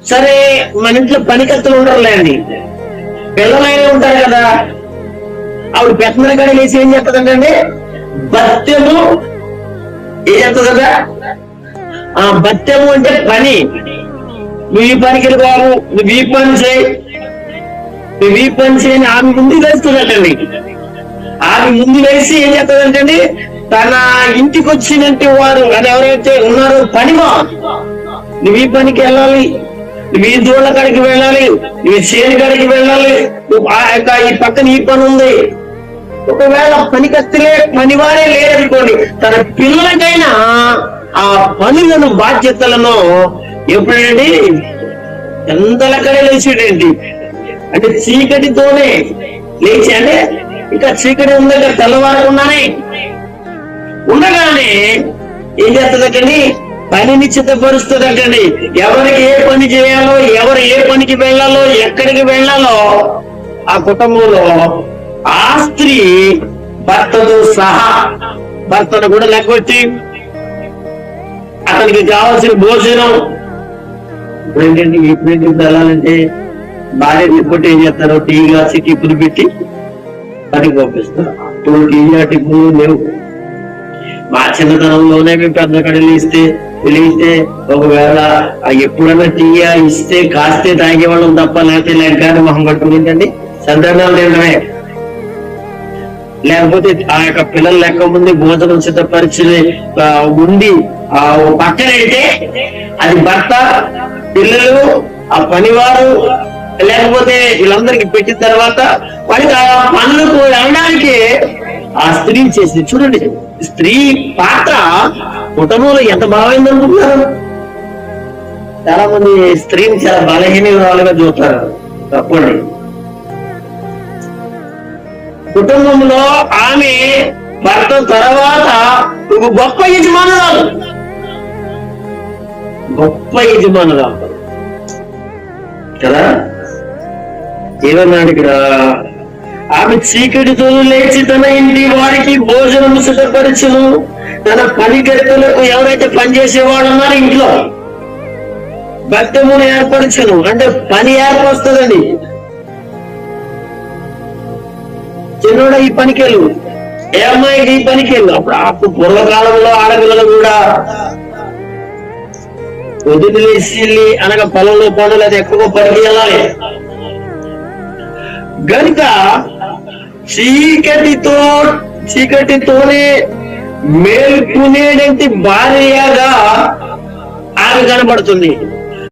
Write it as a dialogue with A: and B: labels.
A: సరే, మన ఇంట్లో పనికత్తులు ఉండరులేండి, పిల్లలైనా ఉంటారు కదా. ఆవిడ పెత్తన కాడ వేసి ఏం చేస్తుందంటే బత్తెము ఏం చేస్తుందట? ఆ బత్తెము అంటే పని. నువ్వు ఈ పనికి వెళ్ళి బాబు, నువ్వు ఈ పని చేయి, నువ్వు ఈ పని చేయని ఆమె ముందు వేస్తుందటండి. ఆమె ముందు వేసి ఏం చేస్తుందంటండి, తన ఇంటికి వచ్చినట్టు వారు అది ఎవరైతే ఉన్నారో పనిమా, నువ్వు ఈ పనికి వెళ్ళాలి, నువ్వు ఈ దూళ్ళ కాడికి వెళ్ళాలి, నువ్వు చేను కాడికి వెళ్ళాలి, నువ్వు ఈ పక్కన ఈ పని ఉంది. ఒకవేళ పనికత్తులే పనివారే లేదనుకోండి, తన పిల్లలకైనా ఆ పనులను బాధ్యతలను ఎప్పుడండి ఎంతలక్కడే లేచాడండి. అంటే చీకటితోనే లేచి, అంటే ఇంకా చీకటి ఉందట, తెల్లవారకుండానే ఉండగానే ఏం చేస్తుందటండి, పనిని సిద్ధపరుస్తుందటండి. ఎవరికి ఏ పని చేయాలో, ఎవరు ఏ పనికి వెళ్ళాలో, ఎక్కడికి వెళ్ళాలో ఆ కుటుంబంలో ఆ స్త్రీ భర్తతో సహా, భర్తను కూడా లెక్కొచ్చి అతనికి కావాల్సిన భోజనం. ఇప్పుడేంటంటే ఇప్పుడేంటి వెళ్ళాలంటే భార్య రిపోర్ట్ ఏం చేస్తారు, టీ కాసి టిప్పులు పెట్టి పనికి పంపిస్తారు. అప్పుడు టీ టిప్పులు లేవు. మా చిన్నతనంలోనే మేము పెద్ద కడలు వెలిగితే ఒకవేళ ఎప్పుడన్నా టీ ఇస్తే కాస్తే తాగేవాళ్ళం తప్ప, లేకపోతే లెగ్గానే మొహం కట్టుకుంటండి సందర్భాలు తినడమే. లేకపోతే ఆ యొక్క పిల్లలు లెక్క ముందు భోజనం సిద్ధపరిచి ఉండి ఆ పక్కనైతే అది భర్త, పిల్లలు, ఆ పనివారు, లేకపోతే వీళ్ళందరికి పెట్టిన తర్వాత వాళ్ళకి ఆ పనులకు వెళ్ళడానికి ఆ స్త్రీ చేసింది. చూడండి, స్త్రీ పాత్ర కుటుంబంలో ఎంత బాగైంది అనుకుంటున్నారు. చాలా మంది స్త్రీని చాలా బలహీనరాలుగా చూస్తారు. తప్పండి. కుటుంబంలో ఆమె భర్త తర్వాత ఒక గొప్ప యజమానురాలు, గొప్ప యజమానురాలు కదా. ఏమన్నాడు ఇక్కడ, ఆమె చీకటితో లేచి తన ఇంటి వారికి భోజనం సిద్ధపరచును. తన పనికత్తెలకు ఎవరైతే పనిచేసే వాళ్ళు ఉన్నారో ఇంట్లో బత్తెమును ఏర్పరచును. అంటే పని ఏర్పరుస్తుందండి. చిన్నోడ ఈ పనికెళ్ళు, ఏ అమ్మాయికి ఈ పనికెళ్ళు. అప్పుడు పూర్వకాలంలో ఆడపిల్లలు కూడా వదిలేసి అనగా పొలంలో పనులు అది ఎక్కువ పనికి వెళ్ళాలి గనుక చీకటితోనే మేల్కునేటి భార్యగా ఆమె కనబడుతుంది.